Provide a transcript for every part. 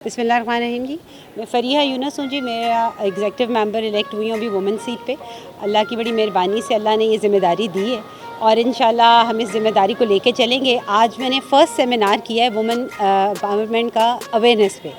बिस्मिल्लाहिर्रहमानिर्रहीम जी। मैं फ़रिया यूनुस हूँ जी। मैं एग्जेक्टिव मेंबर इलेक्ट हुई हूँ अभी वुमेन सीट पे। अल्लाह की बड़ी मेहरबानी से अल्लाह ने ये ज़िम्मेदारी दी है और इंशाल्लाह हम इस ज़िम्मेदारी को लेके चलेंगे। आज मैंने फ़र्स्ट सेमिनार किया है वुमेन एम्पावरमेंट का अवेयरनेस पे।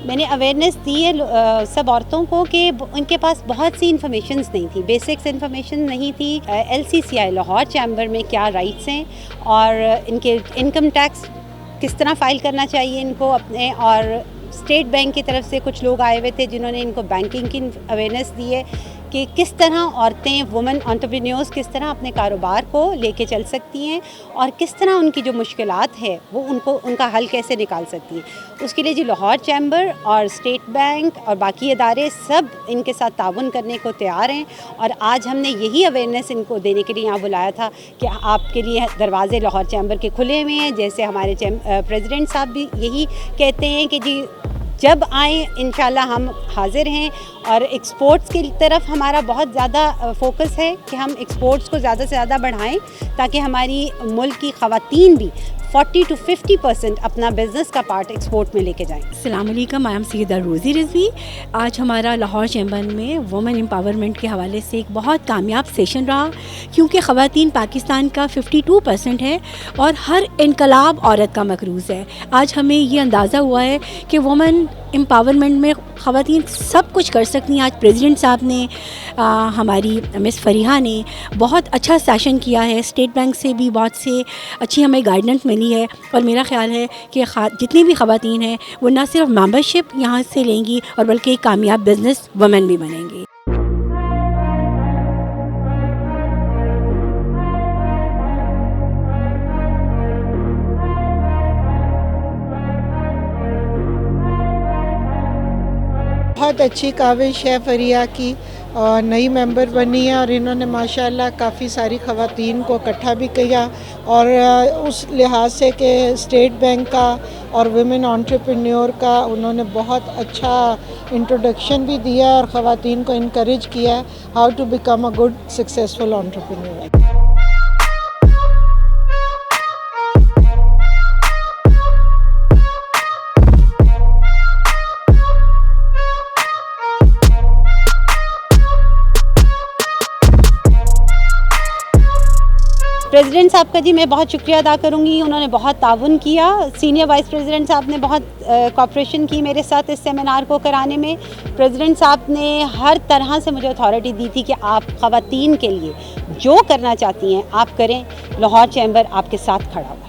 मैंने अवेयरनेस दी है सब औरतों को कि उनके पास बहुत सी इन्फॉर्मेशंस नहीं थी, बेसिक्स इन्फॉर्मेशन नहीं थी। LCCI लाहौर चैम्बर में क्या राइट्स हैं और इनके इनकम टैक्स किस तरह फ़ाइल करना चाहिए इनको अपने, और स्टेट बैंक की तरफ से कुछ लोग आए हुए थे जिन्होंने इनको बैंकिंग की अवेयरनेस दी है कि किस तरह औरतें वुमेन एंटरप्रेन्योर्स किस तरह अपने कारोबार को लेके चल सकती हैं और किस तरह उनकी जो मुश्किलात है वो उनका हल कैसे निकाल सकती हैं। उसके लिए जी लाहौर चैम्बर और स्टेट बैंक और बाकी इदारे सब इनके साथ ताउन करने को तैयार हैं और आज हमने यही अवेयरनेस इनको देने के लिए यहाँ बुलाया था कि आपके लिए दरवाजे लाहौर चैम्बर के खुले हुए हैं। जैसे हमारे प्रेसिडेंट साहब भी यही कहते हैं कि जी जब आए इंशाल्लाह हम हाज़िर हैं और एक्सपोर्ट्स की तरफ हमारा बहुत ज़्यादा फोकस है कि हम एक्सपोर्ट्स को ज़्यादा से ज़्यादा बढ़ाएं ताकि हमारी मुल्क की ख़वातीन भी 40 to 50% अपना बिज़नेस का पार्ट एक्सपोर्ट में लेके जाएं। अस्सलाम वालेकुम, आई एम सैयदा रोज़ी रिज़वी। आज हमारा लाहौर चैम्बर में वुमेन एम्पावरमेंट के हवाले से एक बहुत कामयाब सेशन रहा क्योंकि ख़वातीन पाकिस्तान का 52% है और हर इनकलाब औरत का मकरूज़ है। आज हमें ये अंदाज़ा हुआ है कि वुमेन एम्पावरमेंट में ख़वातीन सब कुछ कर सकती हैं। आज प्रेसिडेंट साहब ने हमारी मिस फ़रीहा ने बहुत अच्छा सेशन किया है। स्टेट बैंक से भी बहुत से अच्छी हमें गाइडेंस मिली है और मेरा ख़्याल है कि जितनी भी ख़वातीन हैं वो न सिर्फ मेंबरशिप यहाँ से लेंगी और बल्कि एक कामयाब बिज़नेस वुमेन भी बनेंगी। बहुत अच्छी काविश है फ़रिया की और नई मेंबर बनी है और इन्होंने माशाल्लाह काफ़ी सारी ख़वातीन को इकट्ठा भी किया और उस लिहाज से कि स्टेट बैंक का और वुमेन एंटरप्रेन्योर का उन्होंने बहुत अच्छा इंट्रोडक्शन भी दिया और ख़वातीन को इनकरेज किया how to become a good successful entrepreneur. President साहब का जी मैं बहुत शुक्रिया अदा करूंगी, उन्होंने बहुत ताउन किया। सीनियर वाइस प्रेसिडेंट साहब ने बहुत कोऑपरेशन की मेरे साथ इस सेमिनार को कराने में। प्रेसिडेंट साहब ने हर तरह से मुझे अथॉरिटी दी थी कि आप ख़वातीन के लिए जो करना चाहती हैं आप करें, लाहौर चैम्बर आपके साथ खड़ा हुआ।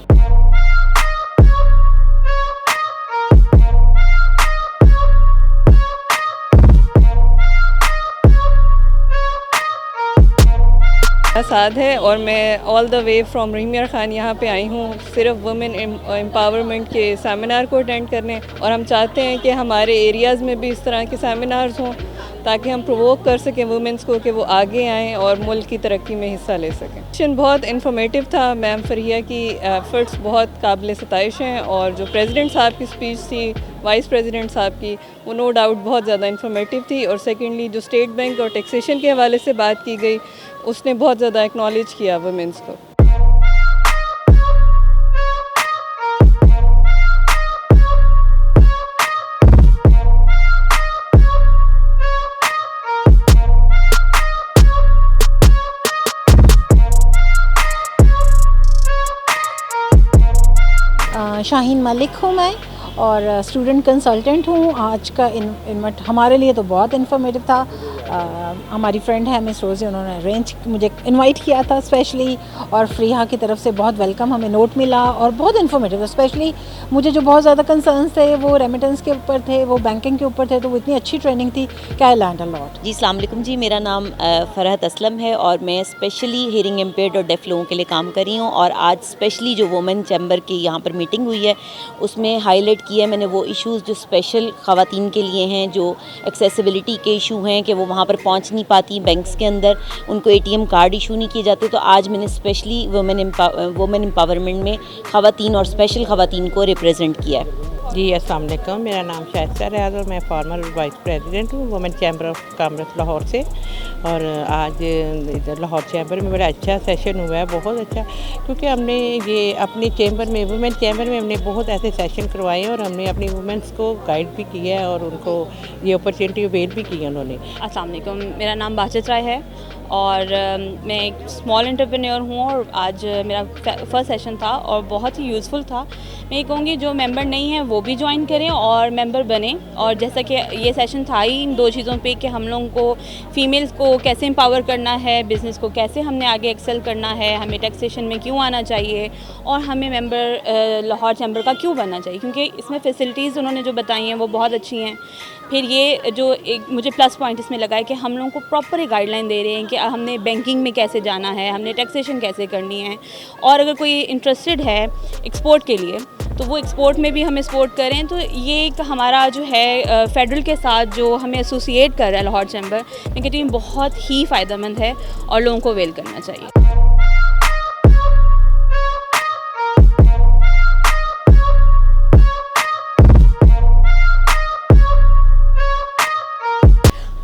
साथ है और मैं all the way from Rahimiya Khan यहाँ पे आई हूँ सिर्फ वुमेन एम्पावरमेंट के सेमिनार को अटेंड करने, और हम चाहते हैं कि हमारे एरियाज़ में भी इस तरह के सेमिनार्स हों ताकि हम प्रोवोक कर सकें वुमेंस को कि वो आगे आएँ और मुल्क की तरक्की में हिस्सा ले सकें। सेशन बहुत इन्फॉर्मेटिव था। मैम फ़रिया की एफ़र्ट्स बहुत काबिल सताइश हैं और जो प्रेसिडेंट साहब की स्पीच थी, वाइस प्रेसिडेंट साहब की, वो नो डाउट बहुत ज़्यादा इन्फॉर्मेटिव थी। और सेकेंडली जो स्टेट बैंक और टैक्सेशन के हवाले से बात की गई उसने बहुत ज़्यादा एक्नॉलेज किया वुमेंस को। शाहीन मलिक हूँ मैं और स्टूडेंट कंसल्टेंट हूँ। आज का इवेंट हमारे लिए तो बहुत इन्फॉर्मेटिव था। हमारी फ्रेंड है मिस रोज़ी, उन्होंने अरेंज मुझे इनवाइट किया था स्पेशली, और फ्रीहा की तरफ से बहुत वेलकम हमें नोट मिला और बहुत इन्फॉर्मेटिव। स्पेशली मुझे जो बहुत ज़्यादा कंसर्न्स थे वो रेमिटेंस के ऊपर थे, वो बैंकिंग के ऊपर थे, तो वो इतनी अच्छी ट्रेनिंग थी कि आई लर्नड अ लॉट। जी अस्सलाम वालेकुम जी, मेरा नाम फ़रहत असलम है और मैं स्पेशली हियरिंग इम्पेयर्ड और डेफ लोगों के लिए काम कर रही हूँ। और आज स्पेशली जो वुमेन चैम्बर की यहाँ पर मीटिंग हुई है उसमें हाईलाइट किया मैंने वो इश्यूज़ जो स्पेशल ख़वातीन के लिए हैं, जो एक्सेसिबिलिटी के इशू हैं कि वो वहाँ पर पहुँच नहीं पाती बैंक्स के अंदर, उनको ATM कार्ड इशू नहीं किए जाते। तो आज मैंने स्पेशली वुमेन एम्पावरमेंट में ख़वातीन और स्पेशल ख़वातीन को रिप्रेजेंट किया है। जी अस्सलाम वालेकुम, मेरा नाम शाइस्ता रियाज और मैं फॉर्मर वाइस प्रेसिडेंट हूँ women chamber of commerce Lahore से। और आज इधर लाहौर चैम्बर में बड़ा अच्छा सेशन हुआ है, बहुत अच्छा, क्योंकि हमने ये अपने चैम्बर में वुमेन चैम्बर में हमने बहुत ऐसे सेशन करवाए हैं और हमने अपनी वुमेंस को गाइड भी किया है और उनको ये अपॉर्चुनिटी अवेल भी की है उन्होंने। अस्सलाम वालेकुम, मेरा नाम बाचित राय है और मैं एक स्मॉल एंटरप्रेन्योर हूँ और आज मेरा फर्स्ट सेशन था और बहुत ही यूज़फुल था। मैं ये कहूँगी जो मेंबर नहीं हैं वो भी ज्वाइन करें और मेंबर बने। और जैसा कि ये सेशन था ही इन दो चीज़ों पे कि हम लोगों को फ़ीमेल्स को कैसे एम्पावर करना है, बिज़नेस को कैसे हमने आगे एक्सेल करना है, हमें टैक्सेशन में क्यों आना चाहिए और हमें मेंबर लाहौर चैम्बर का क्यों बनना चाहिए, क्योंकि इसमें फ़ैसिलिटीज़ उन्होंने जो बताई हैं वो बहुत अच्छी हैं। फिर ये जो एक मुझे प्लस पॉइंट इसमें लगा है कि हम लोगों को प्रॉपर एक गाइडलाइन दे रहे हैं कि हमने बैंकिंग में कैसे जाना है, हमने टैक्सेशन कैसे करनी है। और अगर कोई इंटरेस्टेड है एक्सपोर्ट के लिए तो वो एक्सपोर्ट में भी हमें सपोर्ट करें। तो ये एक हमारा जो है फेडरल के साथ जो हमें एसोसिएट कर रहा है लाहौर चैम्बर, मैं कहती हूँ बहुत ही फ़ायदेमंद है और लोगों को अवेल करना चाहिए।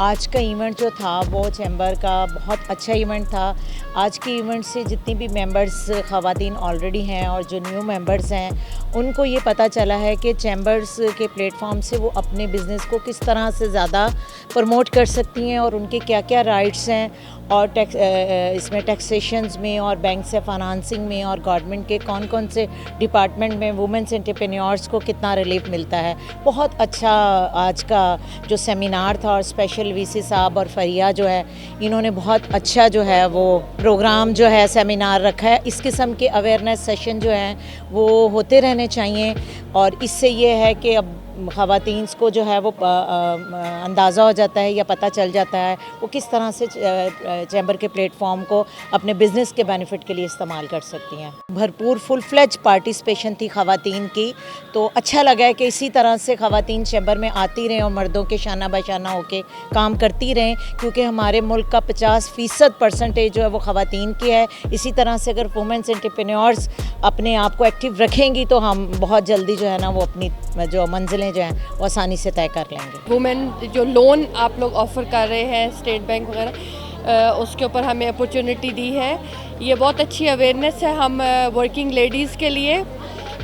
आज का इवेंट जो था वो चैम्बर का बहुत अच्छा इवेंट था। आज के इवेंट से जितनी भी मेंबर्स ख़वातीन ऑलरेडी हैं और जो न्यू मेंबर्स हैं उनको ये पता चला है कि चैम्बर्स के प्लेटफॉर्म से वो अपने बिज़नेस को किस तरह से ज़्यादा प्रमोट कर सकती हैं और उनके क्या क्या राइट्स हैं और इसमें टैक्सेशंस में और बैंक से फाइनेंसिंग में और गवर्नमेंट के कौन कौन से डिपार्टमेंट में वुमेन्स एंटरप्रेन्योर्स को कितना रिलीफ मिलता है। बहुत अच्छा आज का जो सेमिनार था और स्पेशल VC साहब और फरिया जो है इन्होंने बहुत अच्छा जो है वो प्रोग्राम जो है सेमिनार रखा है। इस किस्म के अवेयरनेस सेशन जो हैं वो होते रहने चाहिए और इससे ये है कि अब ख़वातीन को जो है वो अंदाज़ा हो जाता है या पता चल जाता है वो किस तरह से चैम्बर के प्लेटफॉर्म को अपने बिज़नेस के बेनिफिट के लिए इस्तेमाल कर सकती हैं। भरपूर फुल फ्लेज पार्टिसिपेशन थी ख़वातीन की, तो अच्छा लगा है कि इसी तरह से ख़वातीन चैम्बर में आती रहें और मर्दों के शाना बशाना होके काम करती रहें, क्योंकि हमारे मुल्क का 50% जो है वो ख़वातीन की है। इसी तरह से अगर वुमेन्स एंटरप्रेन्योर्स अपने आप को एक्टिव रखेंगी तो हम बहुत जल्दी जो है ना वो अपनी जो मंजिलें जो हैं वो आसानी से तय कर लेंगे। वुमेन जो लोन आप लोग ऑफ़र कर रहे हैं स्टेट बैंक वगैरह, उसके ऊपर हमें अपॉर्चुनिटी दी है। ये बहुत अच्छी अवेयरनेस है हम वर्किंग लेडीज़ के लिए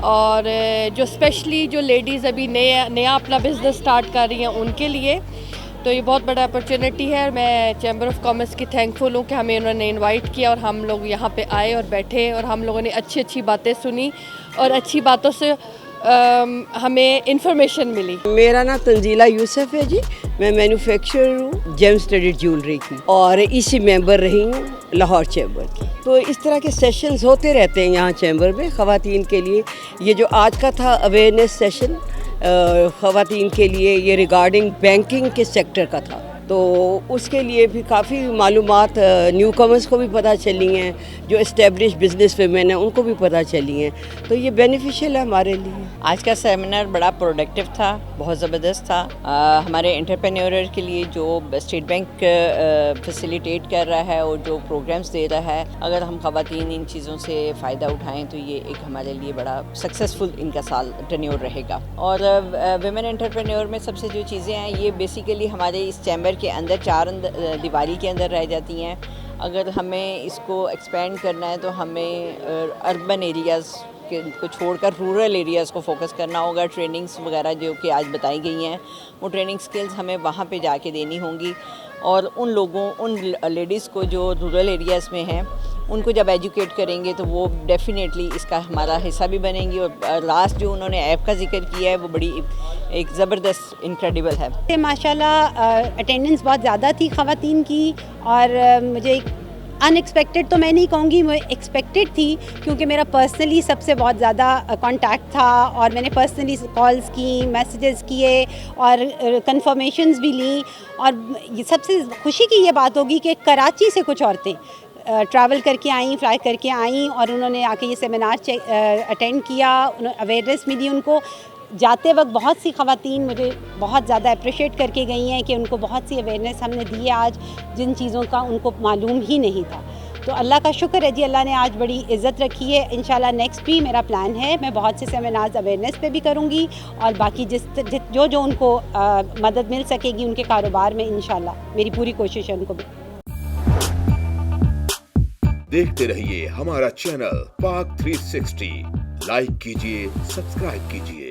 और जो स्पेशली जो लेडीज़ अभी नया अपना बिज़नेस स्टार्ट कर रही हैं उनके लिए, तो ये बहुत बड़ा अपॉर्चुनिटी है। मैं चैम्बर ऑफ कॉमर्स की थैंकफुल हूँ कि हमें उन्होंने इनवाइट किया और हम लोग यहाँ पे आए और बैठे और हम लोगों ने अच्छी अच्छी बातें सुनी और अच्छी बातों से हमें इंफॉर्मेशन मिली। मेरा नाम तंजीला यूसुफ है जी, मैं मैन्युफैक्चरर हूँ जेम स्टडीड ज्वेलरी की और इसी मेंबर रही हूँ लाहौर चैम्बर की। तो इस तरह के सेशंस होते रहते हैं यहाँ चैम्बर में ख़वातीन के लिए। ये जो आज का था अवेयरनेस सेशन ख़वातीन के लिए, ये रिगार्डिंग बैंकिंग के सेक्टर का था, तो उसके लिए भी काफ़ी मालूमात न्यू कमर्स को भी पता चली हैं, जो इस्टेब्लिश बिजनेस वुमेन हैं उनको भी पता चली हैं, तो ये बेनिफिशियल है हमारे लिए। आज का सेमिनार बड़ा प्रोडक्टिव था, बहुत ज़बरदस्त था। हमारे एंटरप्रेन्योर के लिए जो स्टेट बैंक फैसिलिटेट कर रहा है और जो प्रोग्राम्स दे रहा है, अगर हम ख़वातीन इन चीज़ों से फ़ायदा उठाएँ तो ये एक हमारे लिए बड़ा सक्सेसफुल इनका साल टेन्योर रहेगा। और वुमेन एंटरप्रेन्योर में सबसे जो चीज़ें हैं ये बेसिकली हमारे इस चैम्बर के अंदर चार दीवारी के अंदर रह जाती हैं। अगर हमें इसको एक्सपेंड करना है तो हमें अर्बन एरियाज़ को छोड़कर रूरल एरियाज़ को फोकस करना होगा। ट्रेनिंग्स वगैरह जो कि आज बताई गई हैं वो ट्रेनिंग स्किल्स हमें वहाँ पे जाके देनी होंगी और उन लोगों उन लेडीज़ को जो रूरल एरियाज़ में हैं उनको जब एजुकेट करेंगे तो वो डेफिनेटली इसका हमारा हिस्सा भी बनेंगी। और लास्ट जो उन्होंने ऐप का जिक्र किया है वो बड़ी एक ज़बरदस्त इनक्रेडिबल है। माशाल्लाह अटेंडेंस बहुत ज़्यादा थी ख़वातीन की, और मुझे अनएक्सपेक्टेड तो मैं नहीं कहूँगी, मैं एक्सपेक्टेड थी, क्योंकि मेरा पर्सनली सबसे बहुत ज़्यादा कांटेक्ट था और मैंने पर्सनली कॉल्स की, मैसेजेस किए और कंफर्मेशंस भी ली। और ये सबसे खुशी की ये बात होगी कि कराची से कुछ औरतें ट्रैवल करके आई, फ्लाई करके आई, और उन्होंने आके ये सेमिनार अटेंड किया, अवेयरनेस मिली उनको। जाते वक्त बहुत सी ख़वातीन मुझे बहुत ज़्यादा अप्रिशिएट करके गई हैं कि उनको बहुत सी अवेयरनेस हमने दी है आज, जिन चीज़ों का उनको मालूम ही नहीं था। तो अल्लाह का शुक्र है जी, अल्लाह ने आज बड़ी इज़्ज़त रखी है। इंशाल्लाह नेक्स्ट भी मेरा प्लान है, मैं बहुत से सेमिनार्स अवेयरनेस पे भी करूँगी, और बाकी जो उनको मदद मिल सकेगी उनके कारोबार में, इंशाल्लाह मेरी पूरी कोशिश है उनको भी। देखते रहिए हमारा चैनल पाक 360, लाइक कीजिए, सब्सक्राइब कीजिए।